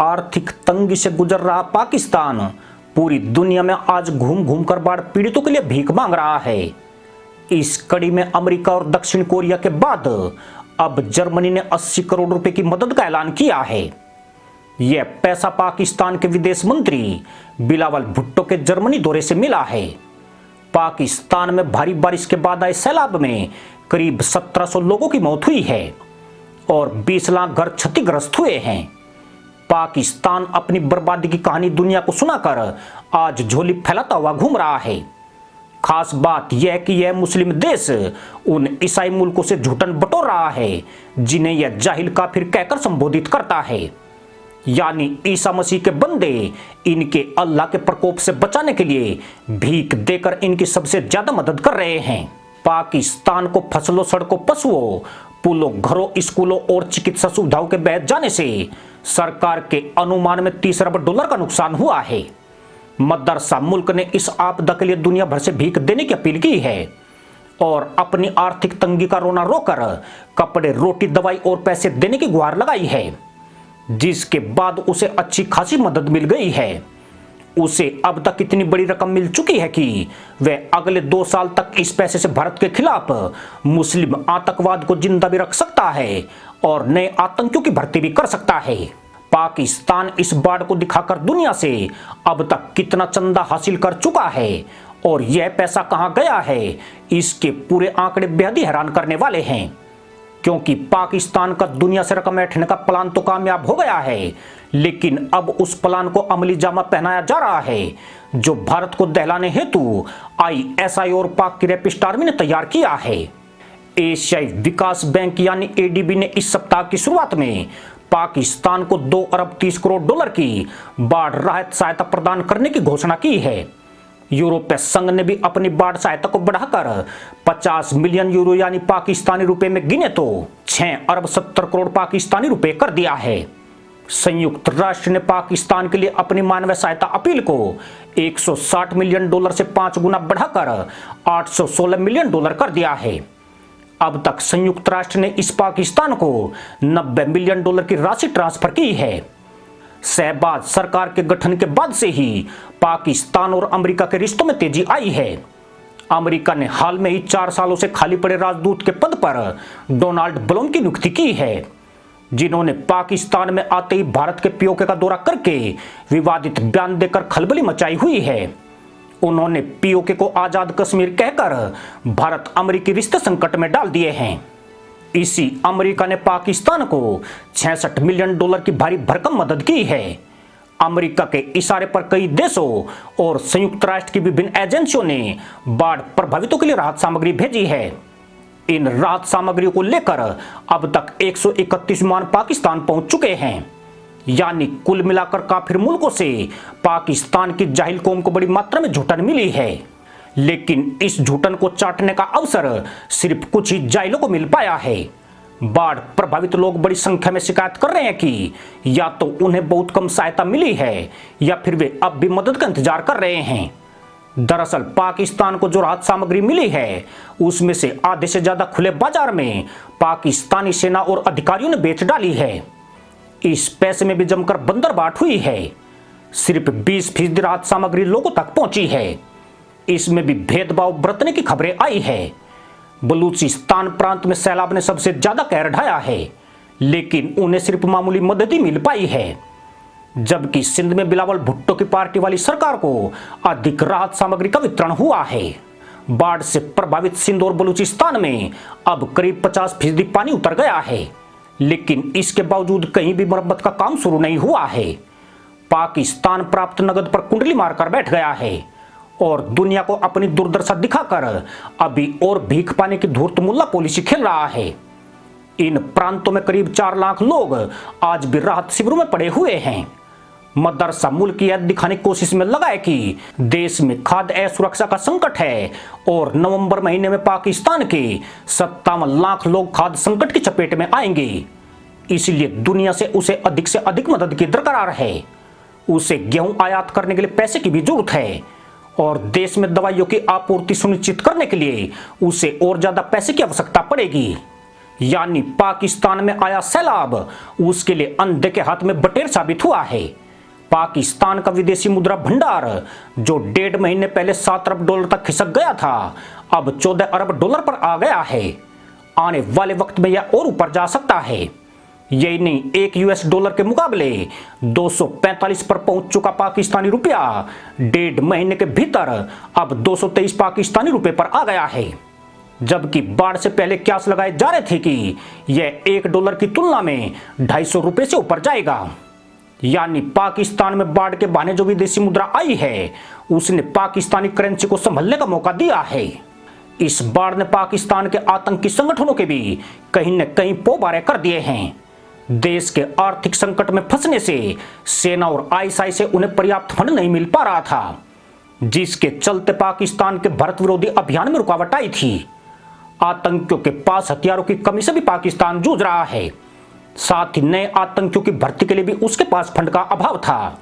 आर्थिक तंगी से गुजर रहा पाकिस्तान पूरी दुनिया में आज घूम घूम कर बाढ़ पीड़ितों के लिए भीख मांग रहा है। इस कड़ी में अमेरिका और दक्षिण कोरिया के बाद अब जर्मनी ने 80 करोड़ रुपए की मदद का ऐलान किया है। यह पैसा पाकिस्तान के विदेश मंत्री बिलावल भुट्टो के जर्मनी दौरे से मिला है। पाकिस्तान में भारी बारिश के बाद आए सैलाब में करीब 1700 लोगों की मौत हुई है और 20 लाख घर क्षतिग्रस्त हुए हैं। पाकिस्तान अपनी बर्बादी की कहानी दुनिया को सुनाकर आज झोली फैलाता हुआ घूम रहा है। खास बात यह कि यह मुस्लिम देश उन ईसाई मुल्कों से झूठन बटोर रहा है जिन्हें यह जाहिल काफिर कहकर संबोधित करता है। यानी ईसा मसीह के बंदे इनके अल्लाह के प्रकोप से बचाने के लिए भीख देकर इनकी सबसे ज्यादा मदद कर रहे हैं। पाकिस्तान को फसलों, सड़कों, पशुओं, पुलों, घरों, स्कूलों और चिकित्सा सुविधाओं के बह जाने से सरकार के अनुमान में 30 अरब डॉलर का नुकसान हुआ है। मदरसा मुल्क ने इस आपदा के लिए दुनिया भर से भीख देने की अपील की है और अपनी आर्थिक तंगी का रोना रोकर कपड़े, रोटी, दवाई और पैसे देने की गुहार लगाई है, जिसके बाद उसे अच्छी खासी मदद मिल गई है। उसे अब तक इतनी बड़ी रकम मिल चुकी है कि वह अगले 2 साल तक इस पैसे से भारत के खिलाफ मुस्लिम आतंकवाद को जिंदा भी रख सकता है और नए आतंकियों की भर्ती भी कर सकता है। पाकिस्तान इस बाढ़ को दिखाकर दुनिया से अब तक कितना चंदा हासिल कर चुका है और यह पैसा कहां गया है, इसके पूरे आंकड़े बेहद ही हैरान करने वाले हैं। क्योंकि पाकिस्तान का दुनिया से रकम ऐंठने का प्लान तो कामयाब हो गया है, लेकिन अब उस प्लान को अमली जामा पहनाया जा रहा है जो भारत को दहलाने हेतु ISI और पाक की रैपिस्ट आर्मी ने तैयार किया है। एशियाई विकास बैंक यानी ADB ने इस सप्ताह की शुरुआत में पाकिस्तान को 2 अरब 30 करोड़ डॉलर की बाढ़ राहत सहायता प्रदान करने की घोषणा की है। यूरोपीय संघ ने भी अपनी बाढ़ सहायता को बढ़ाकर 50 मिलियन यूरो यानी पाकिस्तानी रुपए में गिने तो 6 अरब 70 करोड़ पाकिस्तानी रुपए कर दिया है। संयुक्त राष्ट्र ने पाकिस्तान के लिए अपनी मानवीय सहायता अपील को 160 मिलियन डॉलर से 5 गुना बढ़ाकर 816 मिलियन डॉलर कर दिया है। अब तक संयुक्त राष्ट्र ने इस पाकिस्तान को 90 मिलियन डॉलर की राशि ट्रांसफर की है। शहबाज सरकार के गठन के बाद से ही पाकिस्तान और अमेरिका के रिश्तों में तेजी आई है। अमेरिका ने हाल में ही 4 सालों से खाली पड़े राजदूत के पद पर डोनाल्ड ब्लूम की नियुक्ति की है, जिन्होंने पाकिस्तान में आते ही भारत के POK का दौरा करके विवादित बयान देकर खलबली मचाई हुई है। उन्होंने POK को आजाद कश्मीर कहकर भारत अमेरिकी रिश्ते संकट में डाल दिए हैं। इसी अमेरिका ने पाकिस्तान को 66 मिलियन डॉलर की भारी भरकम मदद की है। अमेरिका के इशारे पर कई देशों और संयुक्त राष्ट्र की विभिन्न एजेंसियों ने बाढ़ प्रभावितों के लिए राहत सामग्री भेजी है। इन राहत सामग्रियों को लेकर अब तक 131 विमान पाकिस्तान पहुंच चुके हैं। यानी कुल मिलाकर काफिर मुल्कों से पाकिस्तान की जाहिल कौम को बड़ी मात्रा में झूठन मिली है, लेकिन इस झूठन को चाटने का अवसर सिर्फ कुछ ही जाहिलों को मिल पाया है। बाढ़ प्रभावित लोग बड़ी संख्या में शिकायत कर रहे हैं कि या तो उन्हें बहुत कम सहायता मिली है या फिर वे अब भी मदद का इंतजार कर रहे हैं। दरअसल पाकिस्तान को जो राहत सामग्री मिली है उसमें से आधे से ज्यादा खुले बाजार में पाकिस्तानी सेना और अधिकारियों ने बेच डाली है। इस पैसे में भी जमकर बंदरबाट हुई है। सिर्फ 20% राहत सामग्री लोगों तक पहुंची है। इसमें भी भेदभाव बरतने की खबरें आई है। बलूचिस्तान प्रांत में सैलाब ने सबसे ज्यादा कहर ढाया है, लेकिन उन्हें सिर्फ मामूली मदद ही मिल पाई है, जबकि सिंध में बिलावल भुट्टो की पार्टी वाली सरकार को अधिक राहत सामग्री का वितरण हुआ है। बाढ़ से प्रभावित सिंध और बलूचिस्तान में अब करीब 50% पानी उतर गया है, लेकिन इसके बावजूद कहीं भी मरम्मत का काम शुरू नहीं हुआ है। पाकिस्तान प्राप्त नगद पर कुंडली मारकर बैठ गया है और दुनिया को अपनी दुर्दशा दिखाकर अभी और भीख पाने की धूर्त मुल्ला पॉलिसी खेल रहा है। इन प्रांतों में करीब 4 लाख लोग आज भी राहत शिविरों में पड़े हुए हैं। मदरसा मुल्क यह दिखाने की कोशिश में लगा है कि देश में खाद्य असुरक्षा का संकट है और नवंबर महीने में पाकिस्तान के 57 लाख लोग खाद्य संकट की चपेट में आएंगे। इसलिए दुनिया से उसे अधिक मदद की दरकार है। उसे गेहूं आयात करने के लिए पैसे की भी जरूरत है और देश में दवाइयों की आपूर्ति सुनिश्चित करने के लिए उसे और ज्यादा पैसे की आवश्यकता पड़ेगी। यानी पाकिस्तान में आया सैलाब उसके लिए अंधे के हाथ में बटेर साबित हुआ है। पाकिस्तान का विदेशी मुद्रा भंडार जो 1.5 महीने पहले 7 अरब डॉलर तक खिसक गया था, अब 14 अरब डॉलर पर आ गया है। आने वाले वक्त में यह और ऊपर जा सकता है। यही नहीं, एक यूएस डॉलर के मुकाबले 245 पर पहुंच चुका पाकिस्तानी रुपया 1.5 महीने के भीतर अब 223 पाकिस्तानी रुपए पर आ गया है। जबकि बाढ़ से पहले क्यास लगाए जा रहे थे कि यह $1 की तुलना में 250 रुपए से ऊपर जाएगा। यानी पाकिस्तान में बाढ़ के बहाने जो विदेशी मुद्रा आई है उसने पाकिस्तानी करेंसी को संभलने का मौका दिया है। इस बाढ़ ने पाकिस्तान के आतंकी संगठनों के भी कहीं न कहीं पोबारे कर दिए हैं। देश के आर्थिक संकट में फंसने से सेना और आईएसआई से उन्हें पर्याप्त फंड नहीं मिल पा रहा था, जिसके चलते पाकिस्तान के भारत विरोधी अभियान में रुकावट आई थी। आतंकियों के पास हथियारों की कमी से भी पाकिस्तान जूझ रहा है। साथ ही नए आतंकियों की भर्ती के लिए भी उसके पास फंड का अभाव था,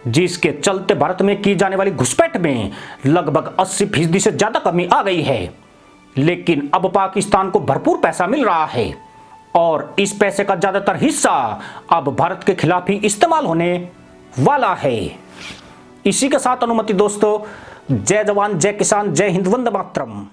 जिसके चलते भारत में की जाने वाली घुसपैठ में लगभग 80% से ज्यादा कमी आ गई है। लेकिन अब पाकिस्तान को भरपूर पैसा मिल रहा है और इस पैसे का ज्यादातर हिस्सा अब भारत के खिलाफ ही इस्तेमाल होने वाला है। इसी के साथ अनुमति दोस्तों, जय जवान जय किसान जय हिंद, वंदे मातरम।